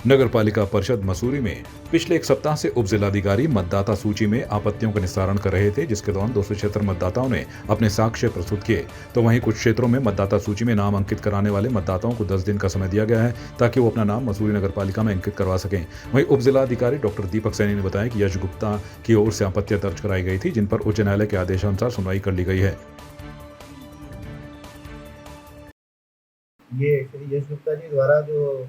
नगर पालिका परिषद मसूरी में पिछले एक सप्ताह से उप जिलाधिकारी मतदाता सूची में आपत्तियों का निस्तारण कर रहे थे, जिसके दौरान 276 मतदाताओं ने अपने साक्ष्य प्रस्तुत किए। तो वहीं कुछ क्षेत्रों में मतदाता सूची में नाम अंकित कराने वाले मतदाताओं को 10 दिन का समय दिया गया है, ताकि वो अपना नाम मसूरी नगर पालिका में अंकित करवा सकें। वहीं उप जिलाधिकारी डॉक्टर दीपक सैनी ने बताया कि यश गुप्ता की ओर से आपत्तियां दर्ज कराई गई थी, जिन पर उच्च न्यायालय के आदेशानुसार सुनवाई कर ली गई है। ये श्री यश गुप्ता जी द्वारा जो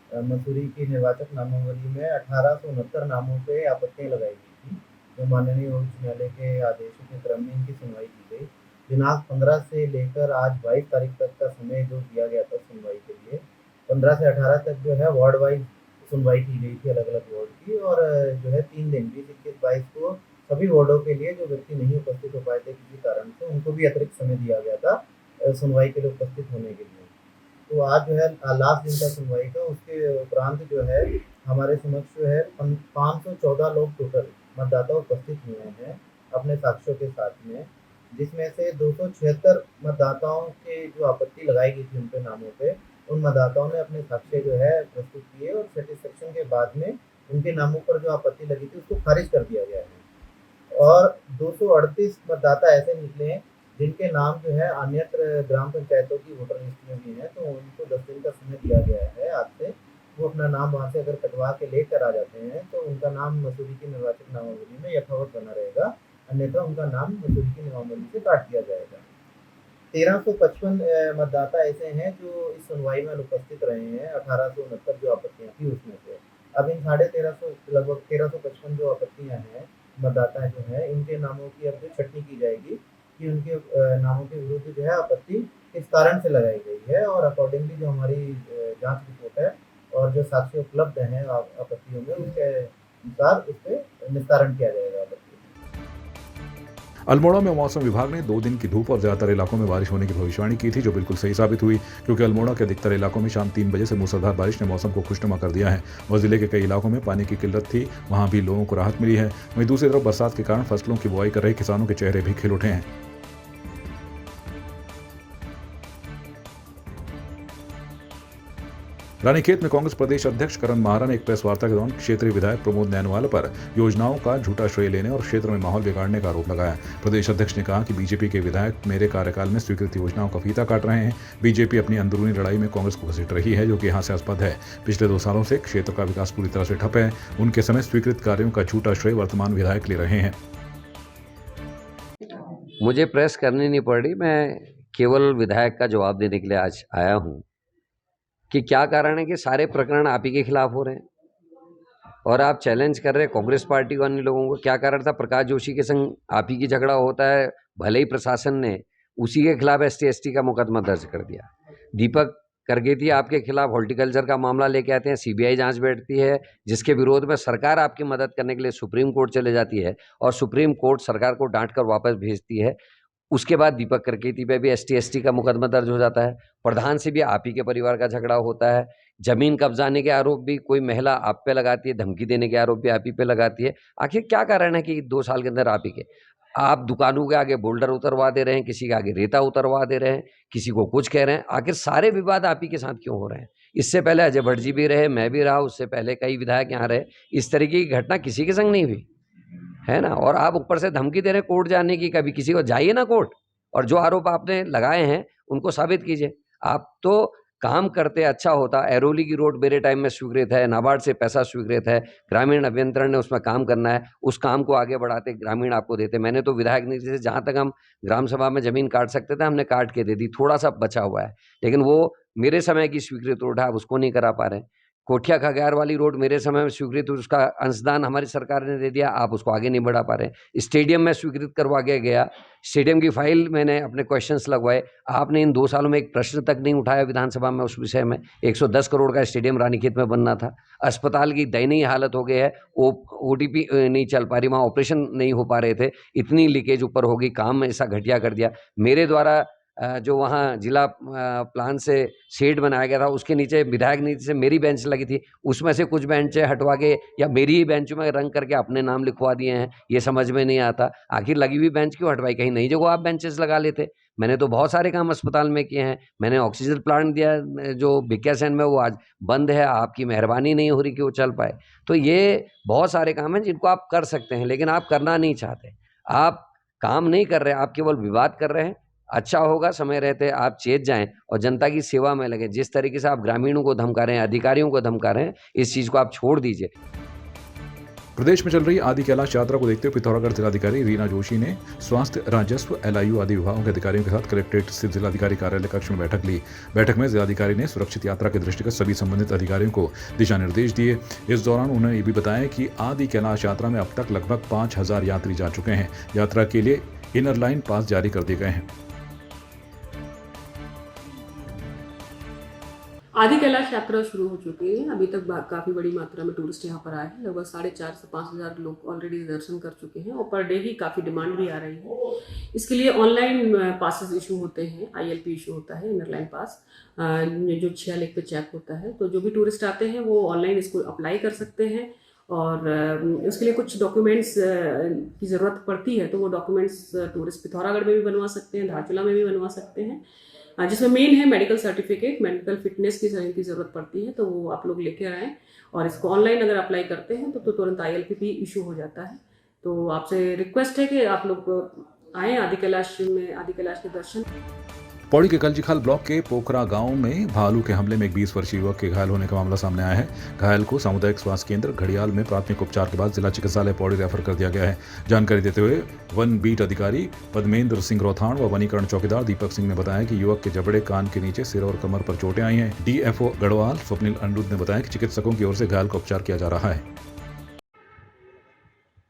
मसूरी की निर्वाचक नामावली में 1869 नामों पे आपत्तियां लगाई गई थी, जो माननीय उच्च न्यायालय के आदेशों के क्रम में इनकी सुनवाई की गई। दिनांक 15 से लेकर आज 22 तारीख तक का समय जो दिया गया था सुनवाई के लिए, 15 से 18 तक जो है वार्ड वाइज सुनवाई की गई थी, अलग अलग वार्ड की। और जो है 3 दिन 20, 21, 22 को सभी वार्डों के लिए जो व्यक्ति नहीं उपस्थित हो पाए थे किसी कारण से, उनको भी अतिरिक्त समय दिया गया था सुनवाई के लिए उपस्थित होने के लिए। तो आज जो है लास्ट दिन का सुनवाई का, उसके उपरांत जो है हमारे समक्ष जो है 514 लोग टोटल मतदाता उपस्थित हुए हैं अपने साक्ष्यों के साथ में, जिसमें से 276 मतदाताओं के जो आपत्ति लगाई गई थी उनके नामों पे, उन मतदाताओं ने अपने साक्ष्य जो है प्रस्तुत किए और सेटिस्फेक्शन के बाद में उनके नामों पर जो आपत्ति लगी थी उसको खारिज कर दिया गया है। और 238 मतदाता ऐसे निकले हैं जिनके नाम जो है अन्यत्र ग्राम पंचायतों की वोटर लिस्ट में भी हैं, तो उनको 10 दिन का समय दिया गया है आज से। वो अपना नाम वहाँ से अगर कटवा के लेकर आ जाते हैं तो उनका नाम मसूरी की निर्वाचक नामावली में यथावत बना रहेगा, अन्यथा उनका नाम मसूरी की नामावली से काट दिया जाएगा। 1355 मतदाता ऐसे हैं जो इस सुनवाई में अनुपस्थित रहे हैं, 1869 जो आपत्तियां थी उसमें से। अब इन 1350 लगभग 1355 जो आपत्तियां हैं, मतदाता जो है, इनके नामों की अब जो छटनी की जाएगी कि उनके नामों के विरुद्ध जो है आपत्ति किस कारण से लगाई गई है, और अकॉर्डिंगली जो हमारी जांच रिपोर्ट है और जो साक्ष्य उपलब्ध हैं आपत्तियों में, उसके अनुसार उस पर निस्तारण किया जाएगा आपत्ति। अल्मोड़ा में मौसम विभाग ने 2 दिन की धूप और ज्यादातर इलाकों में बारिश होने की भविष्यवाणी की थी, जो बिल्कुल सही साबित हुई, क्योंकि अल्मोड़ा के अधिकतर इलाकों में शाम 3 बजे से मूसलाधार बारिश ने मौसम को खुशनुमा कर दिया है और जिले के कई इलाकों में पानी की किल्लत थी, वहां भी लोगों को राहत मिली है। वहीं दूसरी तरफ बरसात के कारण फसलों की बुआई कर रहे किसानों के चेहरे भी खिल उठे हैं। रानीखेत में कांग्रेस प्रदेश अध्यक्ष करण माहरा ने एक प्रेस वार्ता के दौरान क्षेत्रीय विधायक प्रमोद नैनवाल पर योजनाओं का झूठा श्रेय लेने और क्षेत्र में माहौल बिगाड़ने का आरोप लगाया। प्रदेश अध्यक्ष ने कहा कि बीजेपी के विधायक मेरे कार्यकाल में स्वीकृत योजनाओं का फीता काट रहे हैं। बीजेपी अपनी अंदरूनी लड़ाई में कांग्रेस को घसीट रही है, जो कि हास्यास्पद है। पिछले 2 सालों से क्षेत्र का विकास पूरी तरह से ठप है। उनके समय स्वीकृत कार्यों का झूठा श्रेय वर्तमान विधायक ले रहे हैं। मुझे प्रेस करनी नहीं पड़ रही, मैं केवल विधायक का जवाब देने के लिए आज आया हूं कि क्या कारण है कि सारे प्रकरण आप ही के खिलाफ हो रहे हैं और आप चैलेंज कर रहे हैं कांग्रेस पार्टी को, अन्य लोगों को। क्या कारण था? प्रकाश जोशी के संग आप ही की झगड़ा होता है, भले ही प्रशासन ने उसी के खिलाफ ST का मुकदमा दर्ज कर दिया। दीपक करगेती आपके खिलाफ हॉर्टिकल्चर का मामला लेके आते हैं, CBI जांच बैठती है, जिसके विरोध में सरकार आपकी मदद करने के लिए सुप्रीम कोर्ट चले जाती है और सुप्रीम कोर्ट सरकार को डांट कर वापस भेजती है। उसके बाद दीपक करकेती पे भी ST का मुकदमा दर्ज हो जाता है। प्रधान से भी आप ही के परिवार का झगड़ा होता है। जमीन कब्जाने के आरोप भी कोई महिला आप पे लगाती है, धमकी देने के आरोप भी आप ही पे लगाती है। आखिर क्या कारण है कि 2 साल के अंदर आप ही के आप दुकानों के आगे बोल्डर उतरवा दे रहे हैं, किसी के आगे रेता उतरवा दे रहे हैं, किसी को कुछ कह रहे हैं। आखिर सारे विवाद आप ही के साथ क्यों हो रहे हैं? इससे पहले अजय भट्ट जी भी रहे, मैं भी रहा, उससे पहले कई विधायक यहाँ रहे। इस तरीके की घटना किसी के संग नहीं हुई है ना। और आप ऊपर से धमकी दे रहे हैं कोर्ट जाने की। कभी किसी को जाइए ना कोर्ट, और जो आरोप आपने लगाए हैं उनको साबित कीजिए। आप तो काम करते अच्छा होता। एरोली की रोड मेरे टाइम में स्वीकृत है, नाबार्ड से पैसा स्वीकृत है, ग्रामीण अभियंत्रण ने उसमें काम करना है, उस काम को आगे बढ़ाते ग्रामीण आपको देते। मैंने तो विधायक निधि से जहाँ तक हम ग्राम सभा में जमीन काट सकते थे हमने काट के दे दी, थोड़ा सा बचा हुआ है, लेकिन वो मेरे समय की स्वीकृत रोड है, आप उसको नहीं करा पा रहे। कोठिया खगैर वाली रोड मेरे समय में स्वीकृत, उसका अंशदान हमारी सरकार ने दे दिया, आप उसको आगे नहीं बढ़ा पा रहे। स्टेडियम में स्वीकृत करवा के गया, स्टेडियम की फाइल मैंने अपने क्वेश्चंस लगवाए, आपने इन 2 सालों में एक प्रश्न तक नहीं उठाया विधानसभा में उस विषय में। 110 करोड़ का स्टेडियम रानीखेत में बनना था। अस्पताल की दयनीय हालत हो गई है, OTP नहीं चल पा रही, वहाँ ऑपरेशन नहीं हो पा रहे थे, इतनी लीकेज ऊपर होगी, काम ऐसा घटिया कर दिया। मेरे द्वारा जो वहाँ जिला प्लान से शेड बनाया गया था, उसके नीचे विधायक नीति से मेरी बेंच लगी थी, उसमें से कुछ बेंचें हटवा के या मेरी ही बेंच में रंग करके अपने नाम लिखवा दिए हैं। ये समझ में नहीं आता, आखिर लगी हुई बेंच क्यों हटवाई? कहीं नई जगह आप बेंचेस लगा लेते। मैंने तो बहुत सारे काम अस्पताल में किए हैं। मैंने ऑक्सीजन प्लांट दिया जो भिकियासैन में, वो आज बंद है, आपकी मेहरबानी नहीं हो रही कि वो चल पाए। तो ये बहुत सारे काम हैं जिनको आप कर सकते हैं, लेकिन आप करना नहीं चाहते। आप काम नहीं कर रहे, आप केवल विवाद कर रहे हैं। अच्छा होगा समय रहते आप चेत जाएं और जनता की सेवा में लगे। जिस तरीके से आप ग्रामीणों को धमका रहे हैं, अधिकारियों को धमका रहे हैं, इस चीज़ को आप छोड़ दीजिए। प्रदेश में चल रही आदि कैलाश यात्रा को देखते हुए पिथौरागढ़ जिलाधिकारी रीना जोशी ने स्वास्थ्य, राजस्व, LIU आदि विभागों के अधिकारियों के साथ कलेक्ट्रेट स्थित जिलाधिकारी कार्यालय कक्ष में बैठक ली। बैठक में जिलाधिकारी ने सुरक्षित यात्रा के दृष्टिगत सभी संबंधित अधिकारियों को दिशा निर्देश दिए। इस दौरान उन्होंने ये भी बताया कि आदि कैलाश यात्रा में अब तक लगभग 5000 यात्री जा चुके हैं। यात्रा के लिए इनर लाइन पास जारी कर दिए गए हैं। आदि कैलाश यात्रा शुरू हो चुकी है। अभी तक काफ़ी बड़ी मात्रा में टूरिस्ट यहाँ पर आए हैं। लगभग 4,500 से 5,000 लोग ऑलरेडी दर्शन कर चुके हैं और पर डे ही काफ़ी डिमांड भी आ रही है। इसके लिए ऑनलाइन पासेस इशू होते हैं, ILP इशू होता है, इनर लाइन पास, जो 6 लेख पे चेक होता है। तो जो भी टूरिस्ट आते हैं वो ऑनलाइन इसको अप्लाई कर सकते हैं और उसके लिए कुछ डॉक्यूमेंट्स की ज़रूरत पड़ती है। तो वो डॉक्यूमेंट्स टूरिस्ट पिथौरागढ़ में भी बनवा सकते हैं, धारचूला में भी बनवा सकते हैं, जिसमें मेन है मेडिकल सर्टिफिकेट, मेडिकल फिटनेस की ज़रूरत पड़ती है। तो वो आप लोग लेकर आएँ और इसको ऑनलाइन अगर अप्लाई करते हैं तो तुरंत ILP भी इशू हो जाता है। तो आपसे रिक्वेस्ट है कि आप लोग आएँ आदि कैलाश के दर्शन। पौड़ी के कलजीखाल ब्लॉक के पोखरा गांव में भालू के हमले में एक 20 वर्षीय युवक के घायल होने का मामला सामने आया है। घायल को सामुदायिक स्वास्थ्य केंद्र घड़ियाल में प्राथमिक उपचार के बाद जिला चिकित्सालय पौड़ी रेफर कर दिया गया है। जानकारी देते हुए वन बीट अधिकारी पद्मेंद्र सिंह रोथाण व वनीकरण चौकीदार दीपक सिंह ने बताया कि युवक के जबड़े, कान के नीचे, सिर और कमर पर चोटें आई हैं। DFO गढ़वाल स्वप्निल अनिरुद्ध ने बताया कि चिकित्सकों की ओर से घायल का उपचार किया जा रहा है।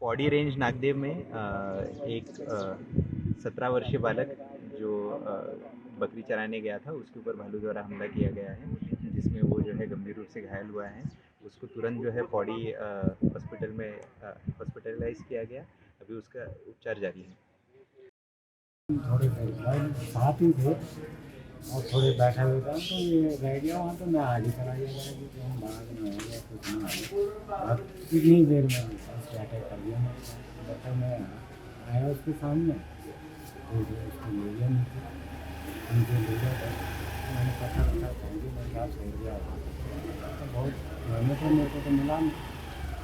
पौड़ी रेंज नागदेव में एक 17 वर्षीय बालक जो बकरी चराने गया था, उसके ऊपर भालू द्वारा हमला किया गया है, जिसमें वो जो है गंभीर रूप से घायल हुआ है। उसको तुरंत जो है पौड़ी हॉस्पिटल में हॉस्पिटलाइज किया गया। अभी उसका उपचार जारी है। थोड़े साथ ही थे और थोड़े बैठे हुए थे, तो ये रह गया वहाँ। तो मैं आगे चला गया कि हम भाग में हो गया, कुछ ना अब कितनी देर में उसको अटैक कर दिया। मैं आया उसके सामने, तो उसको ले लिया नीचे ले गया था। मैंने पता रखा पहुँची, मैं क्या छोड़ गया तो बहुत मेरे को तो मिला नहीं।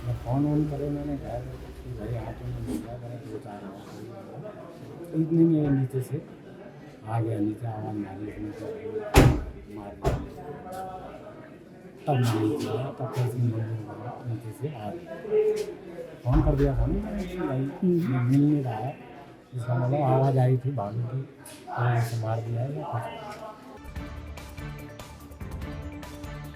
मैं फ़ोन करे, मैंने कहा कि भाई हाथों में मिल गया करें, 2-4 आवाज़ इतने में नीचे से आ गया, नीचे आवाज़ मारी, इसमें मार दिया। तब मैं नीचे आया, तब कैसे नीचे से आ फ़ोन कर दिया था भाई मिल नहीं रहा है। इसका मतलब आवाज़ आई थी भालू की, तो मार दिया है या कुछ।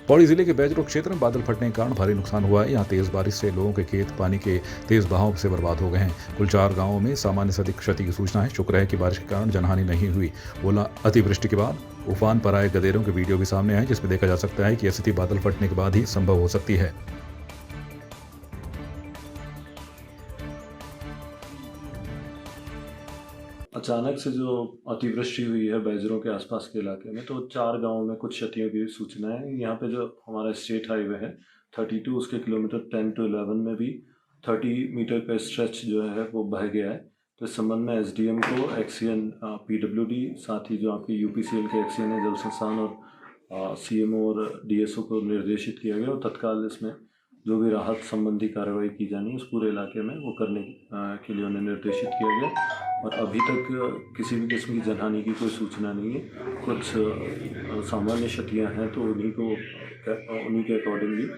पौड़ी जिले के बैजरो क्षेत्र में बादल फटने के कारण भारी नुकसान हुआ है। यहाँ तेज बारिश से लोगों के खेत पानी के तेज बहाव से बर्बाद हो गए हैं। कुल 4 गांवों में सामान्य से अधिक क्षति की सूचना है। शुक्र है कि बारिश के कारण जनहानि नहीं हुई। ओला अतिवृष्टि के बाद उफान पर आए गदेरों के वीडियो भी सामने आए, जिसमें देखा जा सकता है कि यह स्थिति बादल फटने के बाद ही संभव हो सकती है। अचानक से जो अतिवृष्टि हुई है बैजरों के आसपास के इलाके में, तो 4 गांवों में कुछ क्षतियों की सूचना है। यहाँ पे जो हमारा स्टेट हाईवे है 32, उसके किलोमीटर 10 to 11 में भी 30 मीटर का स्ट्रेच जो है वो बह गया है। तो इस संबंध में SDM को एक्सीएन PWD, साथ ही जो आपकी UPCL के एक्सीएन है जल संस्थान और CMO और DSO को निर्देशित किया गया और तत्काल इसमें जो भी राहत संबंधी कार्रवाई की जानी है उस पूरे इलाके में वो करने के लिए उन्हें निर्देशित किया गया। और अभी तक किसी भी किस्म की जनहानि की कोई सूचना नहीं है। कुछ सामान्य क्षतियाँ हैं तो उन्हीं के अकॉर्डिंगली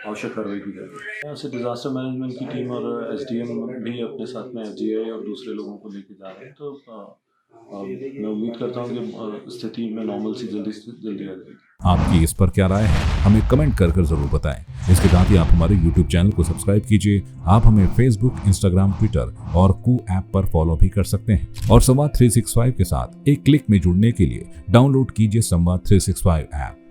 आवश्यक कार्रवाई की जाएगी। यहाँ से डिज़ास्टर मैनेजमेंट की टीम और SDM भी अपने साथ में FGI और दूसरे लोगों को लेके जा रहे हैं। तो मैं उम्मीद करता हूँ कि स्थिति में नॉर्मल सी जल्दी आ जाएगी। आपकी इस पर क्या राय है, हमें कमेंट कर जरूर बताएं। इसके साथ ही आप हमारे YouTube चैनल को सब्सक्राइब कीजिए। आप हमें Facebook, Instagram, Twitter और कू ऐप पर फॉलो भी कर सकते हैं। और संवाद 365 के साथ एक क्लिक में जुड़ने के लिए डाउनलोड कीजिए संवाद 365 ऐप।